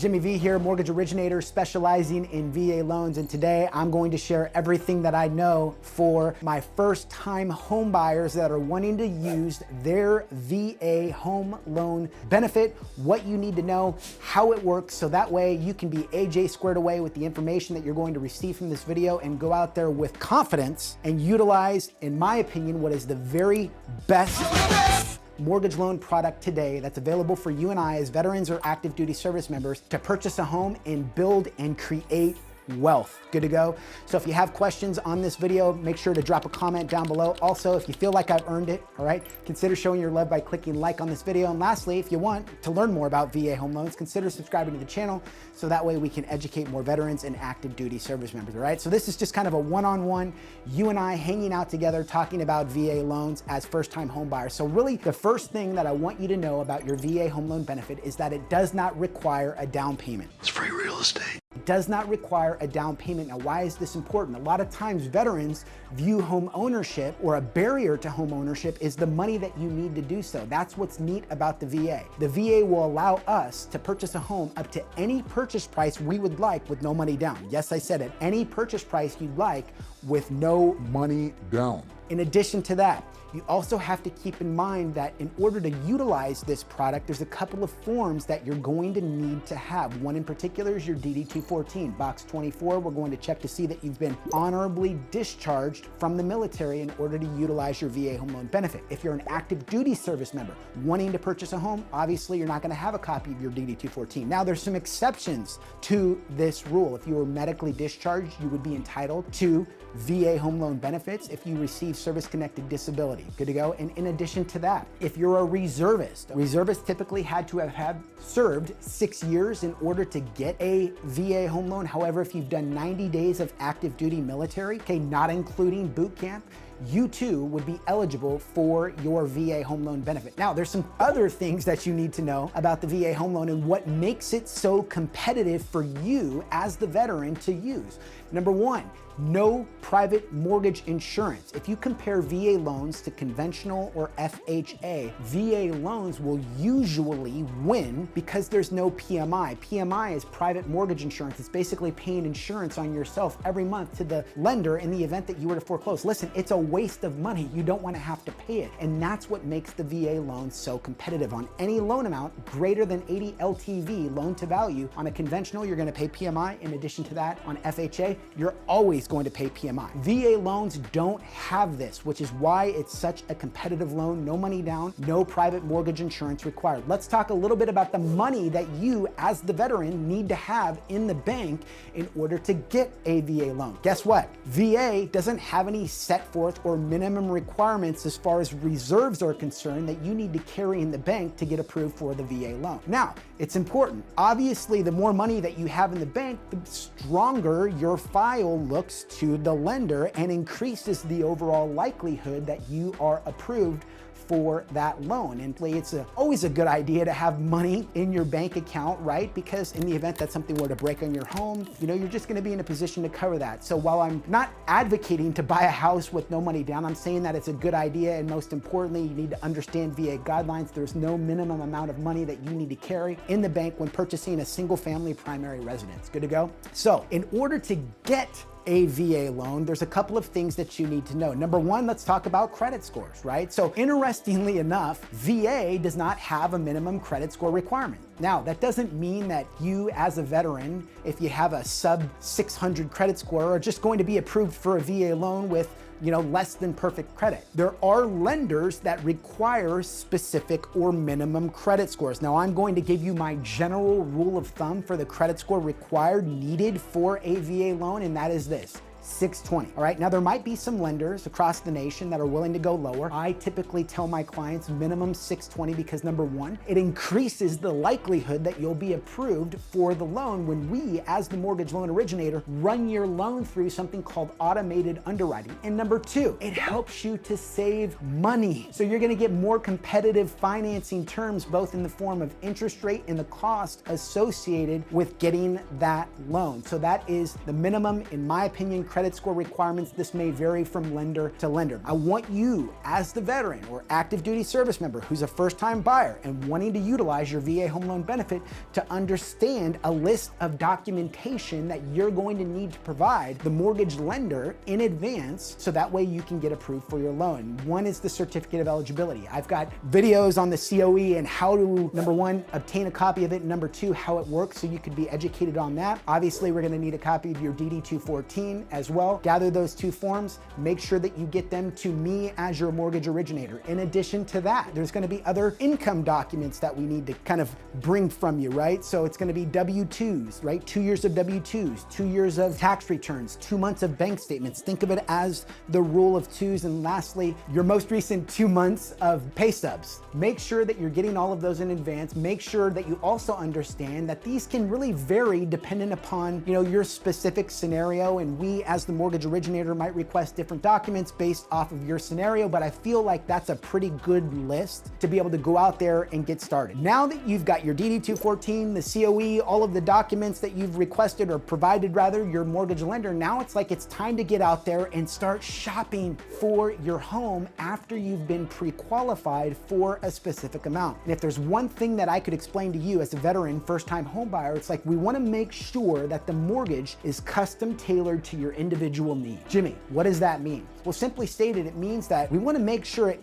Jimmy V here, mortgage originator specializing in VA loans, and today I'm going to share everything that I know for my first-time home buyers that are wanting to use their VA home loan benefit, what you need to know, how it works, so that way you can be AJ squared away with the information that you're going to receive from this video and go out there with confidence and utilize, in my opinion, what is the very best mortgage loan product today that's available for you and I as veterans or active duty service members to purchase a home and build and create wealth. Good to go? So if you have questions on this video, make sure to drop a comment down below. Also, if you feel like I've earned it, all right, consider showing your love by clicking like on this video. And lastly, if you want to learn more about VA home loans, consider subscribing to the channel so that way we can educate more veterans and active duty service members, all right? So this is just kind of a one-on-one, you and I hanging out together talking about VA loans as first-time home buyers. So really, the first thing that I want you to know about your VA home loan benefit is that it does not require a down payment. It's free real estate. It does not require a down payment. Now, why is this important? A lot of times veterans view home ownership, or a barrier to home ownership is the money that you need to do so. That's what's neat about the VA. The VA will allow us to purchase a home up to any purchase price we would like with no money down. Yes, I said it. Any purchase price you'd like with no money down. In addition to that, you also have to keep in mind that in order to utilize this product, there's a couple of forms that you're going to need to have. One in particular is your DD-214. Box 24, we're going to check to see that you've been honorably discharged from the military in order to utilize your VA home loan benefit. If you're an active duty service member wanting to purchase a home, obviously you're not going to have a copy of your DD-214. Now, there's some exceptions to this rule. If you were medically discharged, you would be entitled to VA home loan benefits if you receive service-connected disability. Good to go? And in addition to that, if you're a reservist, reservists typically had to have served 6 years in order to get a VA home loan. However, if you've done 90 days of active duty military, okay, not including boot camp, you too would be eligible for your VA home loan benefit. Now, there's some other things that you need to know about the VA home loan and what makes it so competitive for you as the veteran to use. Number one, no private mortgage insurance. If you compare VA loans to conventional or FHA, VA loans will usually win because there's no PMI. PMI is private mortgage insurance. It's basically paying insurance on yourself every month to the lender in the event that you were to foreclose. Listen, it's a waste of money. You don't want to have to pay it. And that's what makes the VA loan so competitive. On any loan amount greater than 80 LTV, loan to value, on a conventional, you're going to pay PMI. In addition to that, on FHA, you're always going to pay PMI. VA loans don't have this, which is why it's such a competitive loan. No money down, no private mortgage insurance required. Let's talk a little bit about the money that you as the veteran need to have in the bank in order to get a VA loan. Guess what? VA doesn't have any set forth or minimum requirements as far as reserves are concerned that you need to carry in the bank to get approved for the VA loan. Now, it's important. Obviously, the more money that you have in the bank, the stronger your file looks to the lender and increases the overall likelihood that you are approved for that loan. And it's always a good idea to have money in your bank account, right? Because in the event that something were to break on your home, you know, you're just gonna be in a position to cover that. So while I'm not advocating to buy a house with no money down, I'm saying that it's a good idea, and most importantly, you need to understand VA guidelines. There's no minimum amount of money that you need to carry in the bank when purchasing a single family primary residence. Good to go? So in order to get a VA loan, there's a couple of things that you need to know. Number one, let's talk about credit scores, right? So interestingly enough, VA does not have a minimum credit score requirement. Now, that doesn't mean that you as a veteran, if you have a sub 600 credit score, are just going to be approved for a VA loan with, you know, less than perfect credit. There are lenders that require specific or minimum credit scores. Now, I'm going to give you my general rule of thumb for the credit score required needed for a VA loan, and that is this: 620. All right, now there might be some lenders across the nation that are willing to go lower. I typically tell my clients minimum 620 because number one, it increases the likelihood that you'll be approved for the loan when we, as the mortgage loan originator, run your loan through something called automated underwriting. And number two, it helps you to save money. So you're gonna get more competitive financing terms, both in the form of interest rate and the cost associated with getting that loan. So that is the minimum, in my opinion, credit score requirements. This may vary from lender to lender. I want you, as the veteran or active duty service member who's a first-time buyer and wanting to utilize your VA home loan benefit, to understand a list of documentation that you're going to need to provide the mortgage lender in advance, so that way you can get approved for your loan. One is the certificate of eligibility. I've got videos on the COE and how to, number one, obtain a copy of it, and number two, how it works, so you could be educated on that. Obviously, we're gonna need a copy of your DD-214 as well. Gather those two forms, make sure that you get them to me as your mortgage originator. In addition to that, there's gonna be other income documents that we need to kind of bring from you, right? So it's gonna be W-2s, right? 2 years of W-2s, 2 years of tax returns, 2 months of bank statements. Think of it as the rule of twos. And lastly, your most recent 2 months of pay stubs. Make sure that you're getting all of those in advance. Make sure that you also understand that these can really vary depending upon, your specific scenario. And we, as the mortgage originator, might request different documents based off of your scenario, but I feel like that's a pretty good list to be able to go out there and get started. Now that you've got your DD-214, the COE, all of the documents that you've requested or provided rather your mortgage lender, now it's like it's time to get out there and start shopping for your home after you've been pre-qualified for a specific amount. And if there's one thing that I could explain to you as a veteran first-time home buyer, it's like we want to make sure that the mortgage is custom tailored to your individual needs. Jimmy, what does that mean? Well, simply stated, it means that we want to make sure it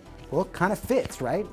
kind of fits, right?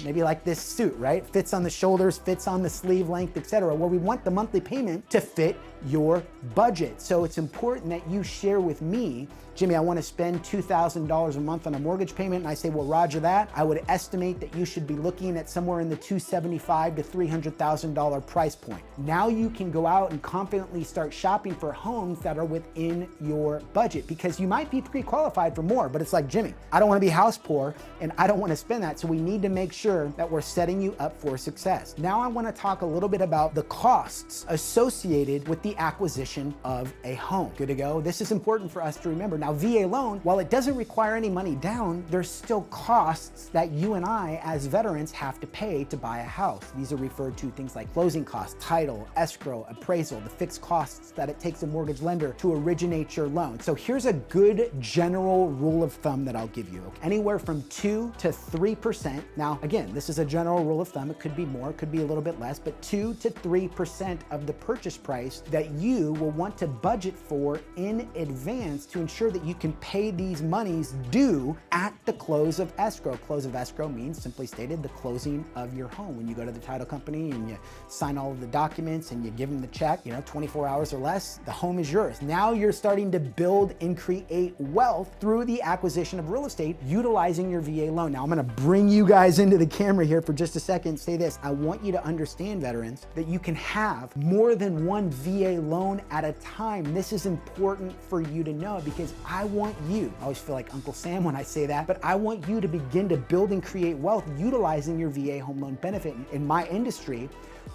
Maybe like this suit, right? Fits on the shoulders, fits on the sleeve length, etc. Well, we want the monthly payment to fit your budget. So it's important that you share with me, Jimmy, I want to spend $2,000 a month on a mortgage payment. And I say, well, roger that. I would estimate that you should be looking at somewhere in the $275,000 to $300,000 price point. Now you can go out and confidently start shopping for homes that are within your budget, because you might be pre-qualified for more, but it's like, Jimmy, I don't want to be house poor and I don't want to spend that. So we need to make sure that we're setting you up for success. Now I want to talk a little bit about the costs associated with the acquisition of a home. Good to go? This is important for us to remember. Now, VA loan, while it doesn't require any money down, there's still costs that you and I as veterans have to pay to buy a house. These are referred to things like closing costs, title, escrow, appraisal, the fixed costs that it takes a mortgage lender to originate your loan. So here's a good general rule of thumb that I'll give you. Anywhere from 2 to 3%. Now, again, this is a general rule of thumb. It could be more, it could be a little bit less, but 2 to 3% of the purchase price that you will want to budget for in advance to ensure that you can pay these monies due at the close of escrow. Close of escrow means, simply stated, the closing of your home. When you go to the title company and you sign all of the documents and you give them the check, 24 hours or less, the home is yours. Now you're starting to build and create wealth through the acquisition of real estate utilizing your VA loan. Now I'm gonna bring you guys into the camera here for just a second. Say this, I want you to understand, veterans, that you can have more than one VA loan at a time. This is important for you to know, because I want you, I always feel like Uncle Sam when I say that, but I want you to begin to build and create wealth utilizing your VA home loan benefit. In my industry,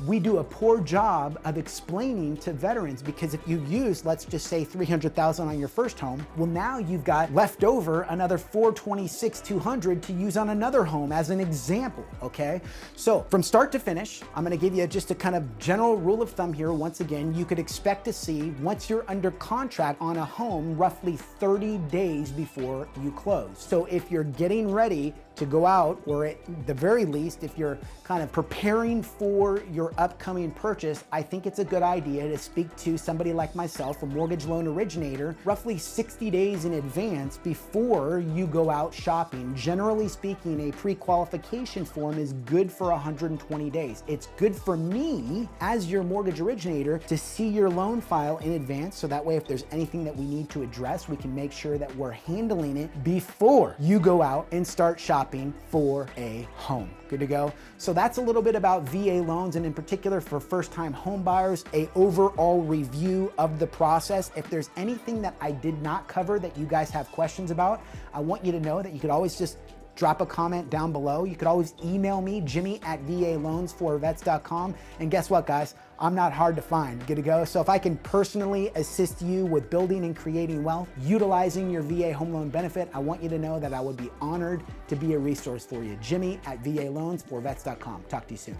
we do a poor job of explaining to veterans, because if you use, let's just say $300,000 on your first home, well, now you've got left over another $426,200 to use on another home as an example, okay? So from start to finish, I'm gonna give you just a kind of general rule of thumb here. Once again, you could expect to see, once you're under contract on a home, roughly 30 days before you close. So if you're getting ready to go out, or at the very least, if you're kind of preparing for your upcoming purchase, I think it's a good idea to speak to somebody like myself, a mortgage loan originator, roughly 60 days in advance before you go out shopping. Generally speaking, a pre-qualification form is good for 120 days. It's good for me as your mortgage originator to see your loan file in advance, so that way if there's anything that we need to address, we can make sure that we're handling it before you go out and start shopping for a home. Good to go? So that's a little bit about VA loans, and in particular for first-time home buyers, a overall review of the process. If there's anything that I did not cover that you guys have questions about, I want you to know that you could always just drop a comment down below. You could always email me, jimmy@valoans4vets.com. And guess what, guys? I'm not hard to find. Good to go? So if I can personally assist you with building and creating wealth, utilizing your VA home loan benefit, I want you to know that I would be honored to be a resource for you. Jimmy@valoans4vets.com. Talk to you soon.